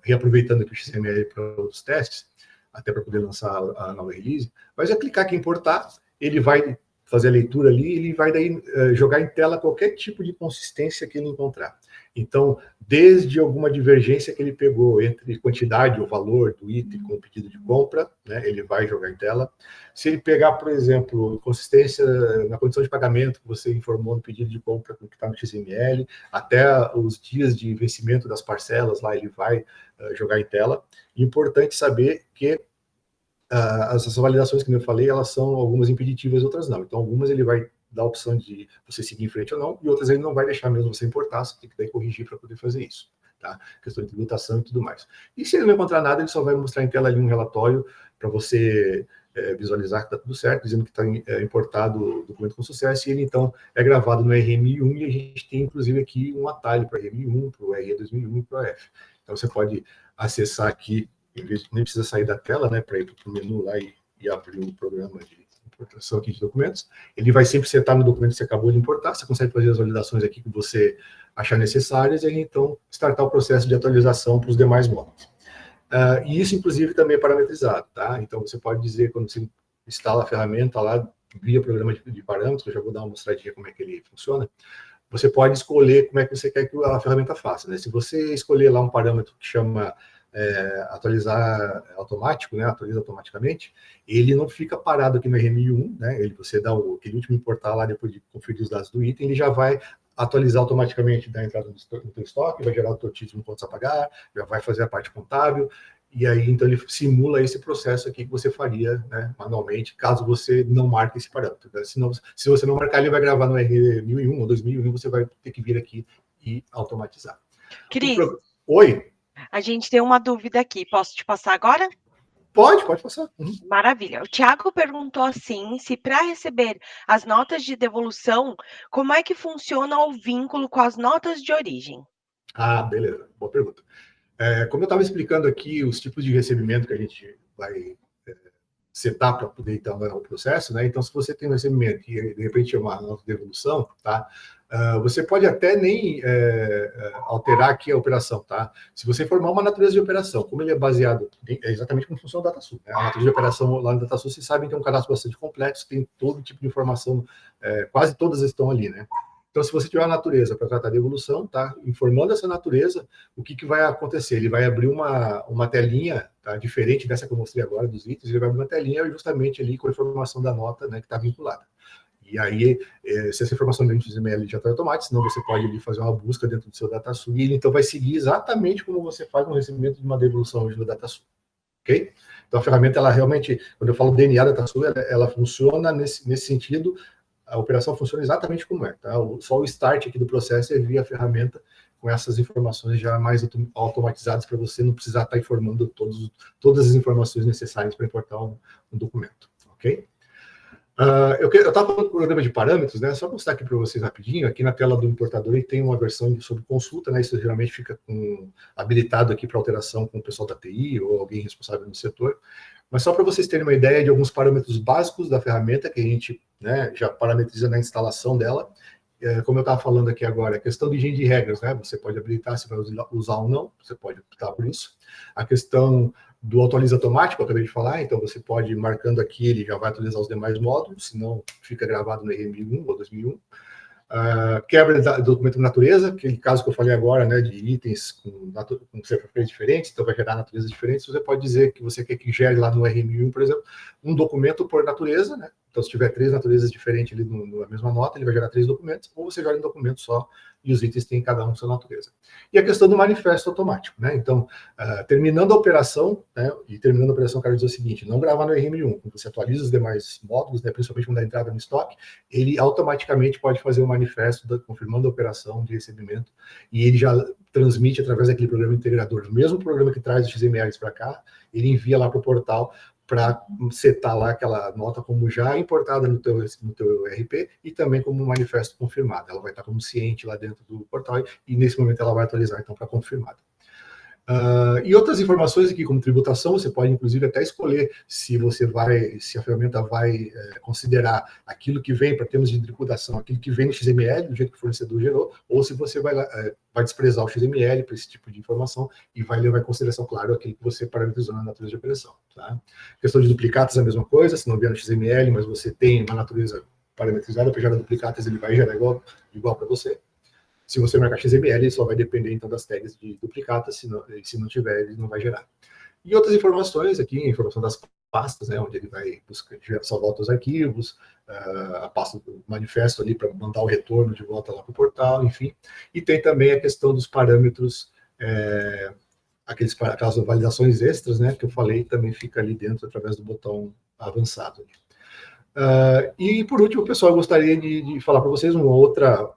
reaproveitando aqui o XML para outros testes, até para poder lançar a nova release, mas é clicar aqui em importar, ele vai fazer a leitura ali, ele vai daí jogar em tela qualquer tipo de consistência que ele encontrar. Então, desde alguma divergência que ele pegou entre quantidade ou valor do item com o pedido de compra, né, ele vai jogar em tela. Se ele pegar, por exemplo, consistência na condição de pagamento que você informou no pedido de compra que está no XML, até os dias de vencimento das parcelas, lá ele vai jogar em tela. Importante saber que essas validações que eu falei, elas são algumas impeditivas, outras não. Então, algumas ele vai dar a opção de você seguir em frente ou não, e outras ele não vai deixar mesmo você importar, você tem que daí corrigir para poder fazer isso. Tá? Questão de tributação e tudo mais. E se ele não encontrar nada, ele só vai mostrar em tela ali um relatório para você visualizar que está tudo certo, dizendo que está importado o documento com sucesso, e ele então é gravado no RMI1, e a gente tem inclusive aqui um atalho para o RMI1, para o RE 2001 e para o AF. Então você pode acessar aqui, nem precisa sair da tela, né, para ir para o menu lá e abrir o programa de importação aqui de documentos. Ele vai sempre setar no documento que você acabou de importar, você consegue fazer as validações aqui que você achar necessárias, e aí, então, startar o processo de atualização para os demais módulos. E isso, inclusive, também é parametrizado, tá? Então, você pode dizer, quando você instala a ferramenta lá, via programa de parâmetros, eu já vou dar uma mostradinha como é que ele funciona, você pode escolher como é que você quer que a ferramenta faça, né? Se você escolher lá um parâmetro que chama atualizar automático, né? Atualiza automaticamente, ele não fica parado aqui no RMI1, né? Você dá aquele último importar lá, depois de conferir os dados do item, ele já vai atualizar automaticamente da entrada no teu estoque, vai gerar o teu título no contas a pagar, já vai fazer a parte contábil, e aí então ele simula esse processo aqui que você faria, né, manualmente, caso você não marque esse parâmetro. Né? Se você não marcar, ele vai gravar no R1001 ou 2001, você vai ter que vir aqui e automatizar. Cris, Oi? a gente tem uma dúvida aqui. Posso te passar agora? Pode passar. Uhum. Maravilha. O Tiago perguntou assim, se para receber as notas de devolução, como é que funciona o vínculo com as notas de origem? Ah, beleza. Boa pergunta. Como eu estava explicando aqui, os tipos de recebimento que a gente vai setar para poder então o processo, né? Então, se você tem um recebimento e de repente é uma nota de devolução, tá? Você pode até nem alterar aqui a operação, tá? Se você formar uma natureza de operação, como ele é baseado exatamente como funciona o DataSul, né? A natureza de operação lá no DataSul, vocês sabem, tem um cadastro bastante complexo, tem todo tipo de informação, quase todas estão ali, né? Então, se você tiver a natureza para tratar de evolução, tá? Informando essa natureza, o que vai acontecer? Ele vai abrir uma telinha, tá? Diferente dessa que eu mostrei agora dos itens, ele vai abrir uma telinha justamente ali com a informação da nota, né, que está vinculada. E aí, se essa informação dentro do XML já está automática, senão você pode ali fazer uma busca dentro do seu DataSul e ele então vai seguir exatamente como você faz no recebimento de uma devolução hoje no DataSul. Ok? Então, a ferramenta, ela realmente, quando eu falo DNA DataSul, ela funciona nesse sentido. A operação funciona exatamente como é, tá? Só o start aqui do processo é via ferramenta com essas informações já mais automatizadas para você não precisar estar informando todas as informações necessárias para importar um documento, ok? Eu estava falando do programa de parâmetros, né? Só mostrar aqui para vocês rapidinho, aqui na tela do importador ele tem uma versão sobre consulta, né? Isso geralmente fica habilitado aqui para alteração com o pessoal da TI ou alguém responsável no setor. Mas só para vocês terem uma ideia de alguns parâmetros básicos da ferramenta que a gente, né, já parametriza na instalação dela. Como eu estava falando aqui agora, a questão de higiene de regras, né? Você pode habilitar se vai usar ou não, você pode optar por isso. A questão do atualiza automático, eu acabei de falar, então você pode ir marcando aqui, ele já vai atualizar os demais módulos, senão fica gravado no RM1 ou 2001. Quebra do documento de natureza, aquele caso que eu falei agora, né, de itens com certificados diferentes, então vai gerar naturezas diferentes. Você pode dizer que você quer que gere lá no RM1, por exemplo, um documento por natureza, né? Então, se tiver 3 naturezas diferentes ali na mesma nota, ele vai gerar 3 documentos, ou você gera um documento só e os itens têm cada um sua natureza. E a questão do manifesto automático, né? Então, terminando a operação, né, e terminando a operação, quero dizer o seguinte: não gravar no RM1, quando você atualiza os demais módulos, né, principalmente quando dá entrada no estoque, ele automaticamente pode fazer o manifesto confirmando a operação de recebimento, e ele já transmite através daquele programa integrador, o mesmo programa que traz os XMLs para cá, ele envia lá para o portal para setar lá aquela nota como já importada no teu RP e também como um manifesto confirmado. Ela vai estar como ciente lá dentro do portal e nesse momento ela vai atualizar então para confirmado. E outras informações aqui, como tributação, você pode inclusive até escolher se a ferramenta vai considerar aquilo que vem para termos de tributação, aquilo que vem no XML, do jeito que o fornecedor gerou, ou se você vai desprezar o XML para esse tipo de informação e vai levar em consideração, claro, aquilo que você parametrizou na natureza de operação. Tá? Questão de duplicatas é a mesma coisa, se não vier no XML, mas você tem uma natureza parametrizada para gerar duplicatas, ele vai gerar igual para você. Se você marcar XML, ele só vai depender então das tags de duplicata, se não tiver, ele não vai gerar. E outras informações aqui, a informação das pastas, né, onde ele vai só volta os arquivos, a pasta do manifesto ali para mandar o retorno de volta lá para o portal, enfim. E tem também a questão dos parâmetros, aquelas validações extras, né, que eu falei, também fica ali dentro através do botão avançado. E por último, pessoal, eu gostaria de falar para vocês uma outra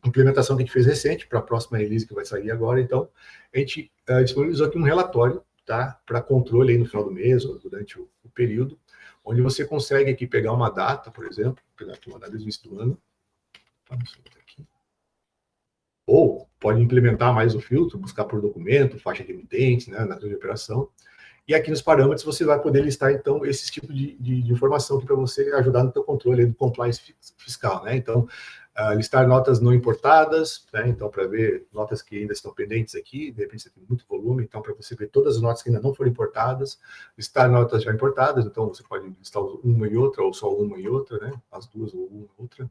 implementação que a gente fez recente para a próxima release que vai sair agora. Então, a gente disponibilizou aqui um relatório, tá, para controle aí no final do mês ou durante o período, onde você consegue aqui pegar uma data, por exemplo, pegar aqui uma data do início do ano, ou pode implementar mais o filtro, buscar por documento, faixa de emitentes, né, natureza de operação. E aqui nos parâmetros você vai poder listar, então, esses tipos de informação aqui para você ajudar no teu controle do compliance fiscal, né? Então, listar notas não importadas, né? Então, para ver notas que ainda estão pendentes aqui, de repente você tem muito volume, então, para você ver todas as notas que ainda não foram importadas, listar notas já importadas, então você pode listar uma e outra, ou só uma e outra, né? As duas ou uma e outra.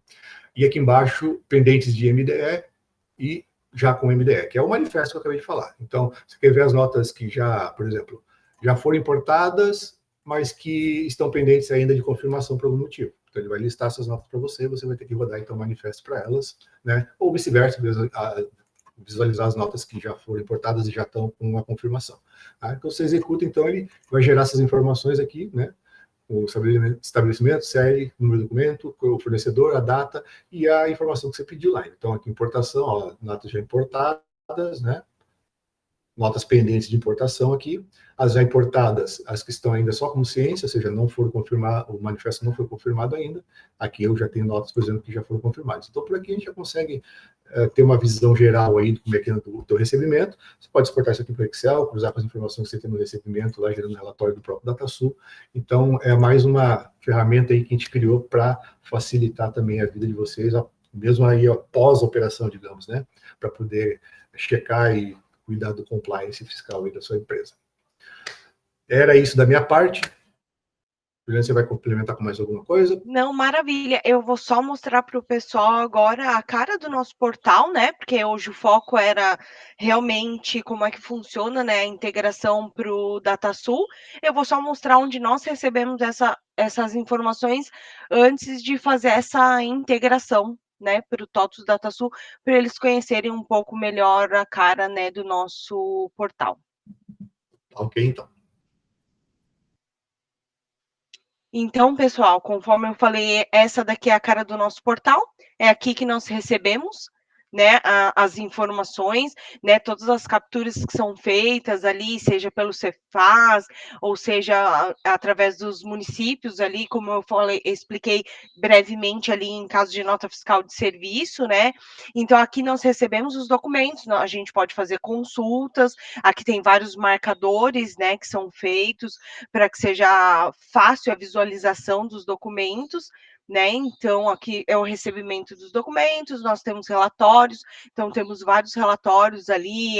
E aqui embaixo, pendentes de MDE e já com MDE, que é o manifesto que eu acabei de falar. Então, você quer ver as notas que já, por exemplo, já foram importadas, mas que estão pendentes ainda de confirmação por algum motivo. Então, ele vai listar essas notas para você, você vai ter que rodar, então, o manifesto para elas, né? Ou vice-versa, visualizar as notas que já foram importadas e já estão com uma confirmação. Tá? Então, você executa, então, ele vai gerar essas informações aqui, né? O estabelecimento, série, número do documento, o fornecedor, a data e a informação que você pediu lá. Então, aqui, importação, ó, notas já importadas, né? Notas pendentes de importação aqui, as já importadas, as que estão ainda só como ciência, ou seja, não foram confirmadas, o manifesto não foi confirmado ainda, aqui eu já tenho notas, por exemplo, que já foram confirmadas. Então, por aqui a gente já consegue ter uma visão geral aí do teu recebimento. Você pode exportar isso aqui para o Excel, cruzar com as informações que você tem no recebimento, lá gerando relatório do próprio DataSul. Então, é mais uma ferramenta aí que a gente criou para facilitar também a vida de vocês, mesmo aí após a operação, digamos, né, para poder checar e cuidar do compliance fiscal aí da sua empresa. Era isso da minha parte. Juliana, você vai complementar com mais alguma coisa? Não, maravilha. Eu vou só mostrar para o pessoal agora a cara do nosso portal, né? Porque hoje o foco era realmente como é que funciona, né, a integração para o DataSul. Eu vou só mostrar onde nós recebemos essas informações antes de fazer essa integração, né, para o TOTVS DataSul, para eles conhecerem um pouco melhor a cara, né, do nosso portal. Ok, então. Então, pessoal, conforme eu falei, essa daqui é a cara do nosso portal, é aqui que nós recebemos, né, as informações, né, todas as capturas que são feitas ali, seja pelo Cefaz, ou seja, através dos municípios ali, como eu falei, expliquei brevemente ali em caso de nota fiscal de serviço, né. Então, aqui nós recebemos os documentos, a gente pode fazer consultas, aqui tem vários marcadores, né, que são feitos para que seja fácil a visualização dos documentos, né? Então, aqui é o recebimento dos documentos, nós temos relatórios, então temos vários relatórios ali,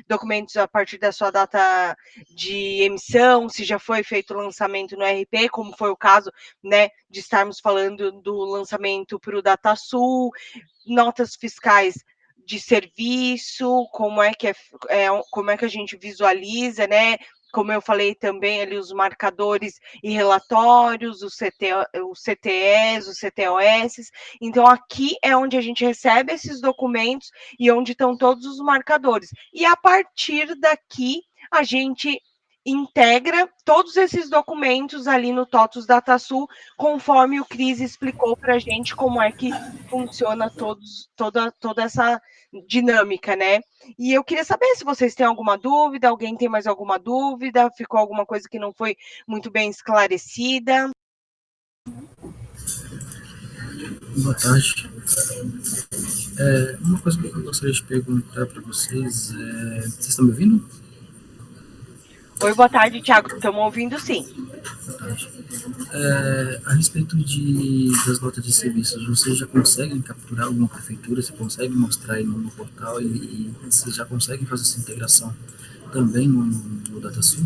documentos a partir da sua data de emissão, se já foi feito o lançamento no RP, como foi o caso, né, de estarmos falando do lançamento para o DataSul, notas fiscais de serviço, como é que como é que a gente visualiza, né? Como eu falei também ali, os marcadores e relatórios, os CTEs, os CTOS. Então, aqui é onde a gente recebe esses documentos e onde estão todos os marcadores. E a partir daqui, a gente integra todos esses documentos ali no TOTVS DataSul, conforme o Cris explicou para a gente como é que funciona toda essa dinâmica, né? E eu queria saber se vocês têm alguma dúvida, alguém tem mais alguma dúvida, ficou alguma coisa que não foi muito bem esclarecida? Boa tarde. Uma coisa que eu gostaria de perguntar para vocês é... Vocês estão me ouvindo? Oi, boa tarde, Thiago. Estamos ouvindo, sim. Boa tarde. A respeito das notas de serviços, vocês já conseguem capturar alguma prefeitura? Você consegue mostrar aí no portal e vocês já conseguem fazer essa integração também no DataSul?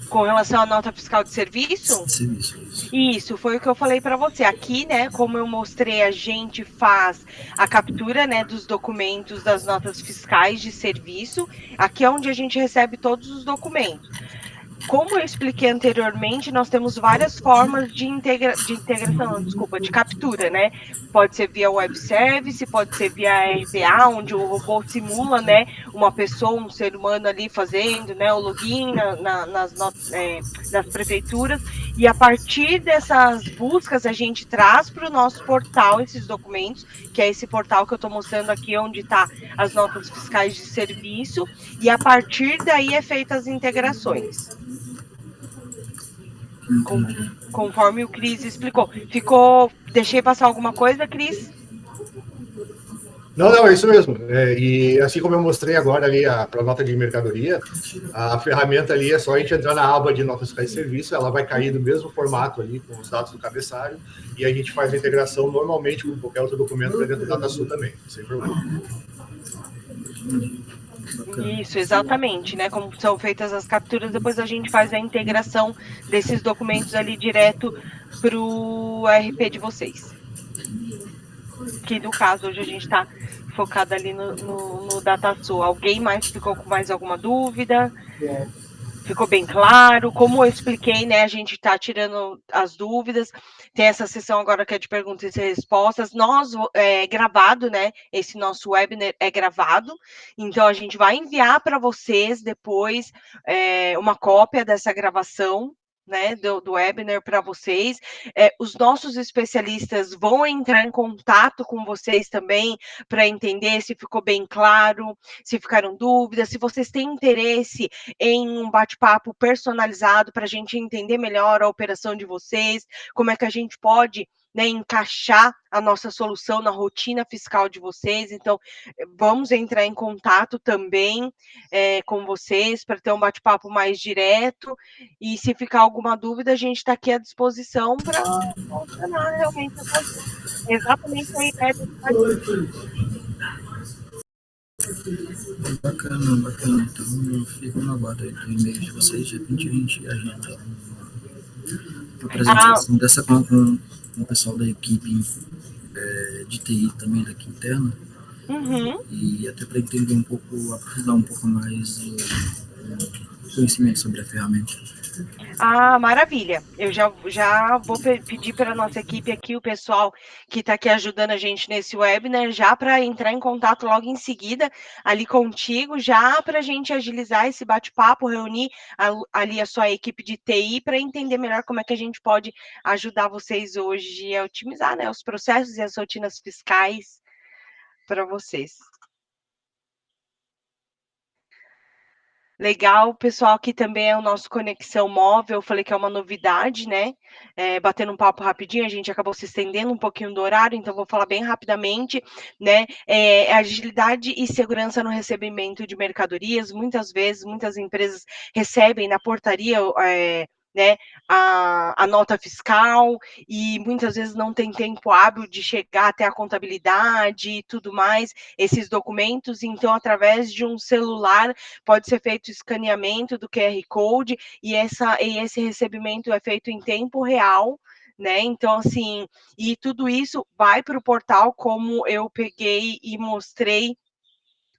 Com relação à nota fiscal de serviço? Serviço. Isso, foi o que eu falei para você. Aqui, né, como eu mostrei, a gente faz a captura, né, dos documentos das notas fiscais de serviço. Aqui é onde a gente recebe todos os documentos. Como eu expliquei anteriormente, nós temos várias formas de integração, de captura, né? Pode ser via web service, pode ser via RPA, onde o robô simula, né, uma pessoa, um ser humano ali fazendo, né, o login nas prefeituras, e a partir dessas buscas a gente traz para o nosso portal esses documentos, que é esse portal que eu estou mostrando aqui, onde está as notas fiscais de serviço, e a partir daí é feita as integrações. Conforme o Cris explicou. Deixei passar alguma coisa, Cris? Não, é isso mesmo. E assim como eu mostrei agora ali para a nota de mercadoria, a ferramenta ali é só a gente entrar na aba de notas fiscais de serviço, ela vai cair do mesmo formato ali, com os dados do cabeçário, e a gente faz a integração normalmente com qualquer outro documento dentro do DataSul também, sem problema. Isso, exatamente, né? Como são feitas as capturas, depois a gente faz a integração desses documentos ali direto para o RP de vocês. Que no caso, hoje a gente está focado ali no DataSul. Alguém mais ficou com mais alguma dúvida? Ficou bem claro? Como eu expliquei, né, a gente está tirando as dúvidas. Tem essa sessão agora que é de perguntas e respostas. Nós, gravado, né, esse nosso webinar é gravado, então a gente vai enviar para vocês depois uma cópia dessa gravação, né, do webinar para vocês. Os nossos especialistas vão entrar em contato com vocês também para entender se ficou bem claro, se ficaram dúvidas, se vocês têm interesse em um bate-papo personalizado para a gente entender melhor a operação de vocês, como é que a gente pode, né, encaixar a nossa solução na rotina fiscal de vocês. Então, vamos entrar em contato também com vocês para ter um bate-papo mais direto. E se ficar alguma dúvida, a gente está aqui à disposição para solucionar realmente essas dúvidas. Exatamente a ideia desse bate-papo. Bacana, bacana. Então eu fico no aguardo aí do e-mail de vocês, de repente a gente agenda uma apresentação dessa com o pessoal da equipe de TI também daqui interna. Uhum. E até para entender um pouco, aprofundar um pouco mais o conhecimento sobre a ferramenta. Maravilha. Eu já vou pedir para a nossa equipe aqui, o pessoal que está aqui ajudando a gente nesse webinar, já para entrar em contato logo em seguida ali contigo, já para a gente agilizar esse bate-papo, reunir ali a sua equipe de TI para entender melhor como é que a gente pode ajudar vocês hoje a otimizar, né, os processos e as rotinas fiscais para vocês. Legal, pessoal, aqui também é o nosso Conexão Móvel, eu falei que é uma novidade, né? Batendo um papo rapidinho, a gente acabou se estendendo um pouquinho do horário, então vou falar bem rapidamente, né? Agilidade e segurança no recebimento de mercadorias. Muitas vezes, muitas empresas recebem na portaria, né, a nota fiscal e muitas vezes não tem tempo hábil de chegar até a contabilidade e tudo mais, esses documentos, então através de um celular pode ser feito o escaneamento do QR Code e esse recebimento é feito em tempo real, né? Então, assim, e tudo isso vai para o portal, como eu peguei e mostrei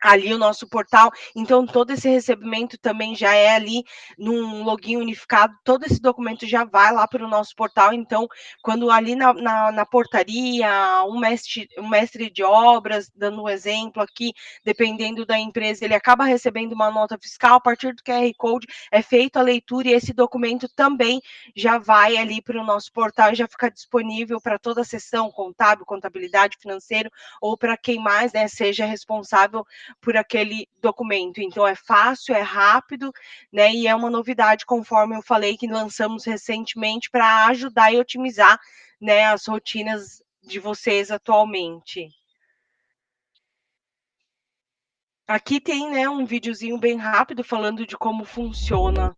ali o nosso portal, então todo esse recebimento também já é ali num login unificado, todo esse documento já vai lá para o nosso portal, então quando ali na portaria, um mestre de obras, dando um exemplo aqui, dependendo da empresa, ele acaba recebendo uma nota fiscal, a partir do QR Code é feita a leitura e esse documento também já vai ali para o nosso portal e já fica disponível para toda a seção contábil, contabilidade, financeiro, ou para quem mais, né, seja responsável por aquele documento. Então, é fácil, é rápido, né? E é uma novidade, conforme eu falei, que lançamos recentemente para ajudar e otimizar, né, as rotinas de vocês atualmente. Aqui tem, né, um videozinho bem rápido falando de como funciona.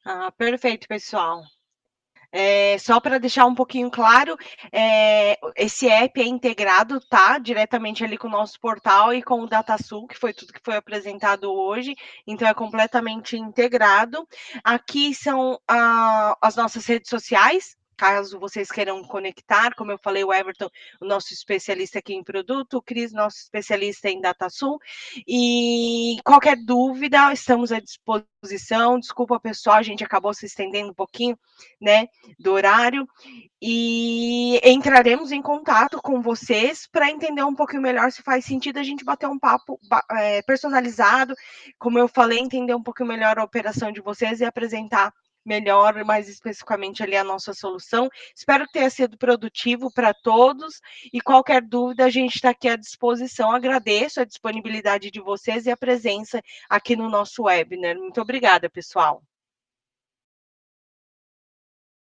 Ah, perfeito, pessoal. Só para deixar um pouquinho claro, esse app é integrado, tá? Diretamente ali com o nosso portal e com o DataSul, que foi tudo que foi apresentado hoje, então é completamente integrado. Aqui são as nossas redes sociais. Caso vocês queiram conectar, como eu falei, o Everton, o nosso especialista aqui em produto, o Cris, nosso especialista em DataSul. E qualquer dúvida, estamos à disposição. Desculpa, pessoal, a gente acabou se estendendo um pouquinho, né, do horário, e entraremos em contato com vocês para entender um pouquinho melhor se faz sentido a gente bater um papo personalizado, como eu falei, entender um pouquinho melhor a operação de vocês e apresentar melhor, mais especificamente ali a nossa solução. Espero que tenha sido produtivo para todos e qualquer dúvida a gente está aqui à disposição. Agradeço a disponibilidade de vocês e a presença aqui no nosso webinar. Muito obrigada, pessoal.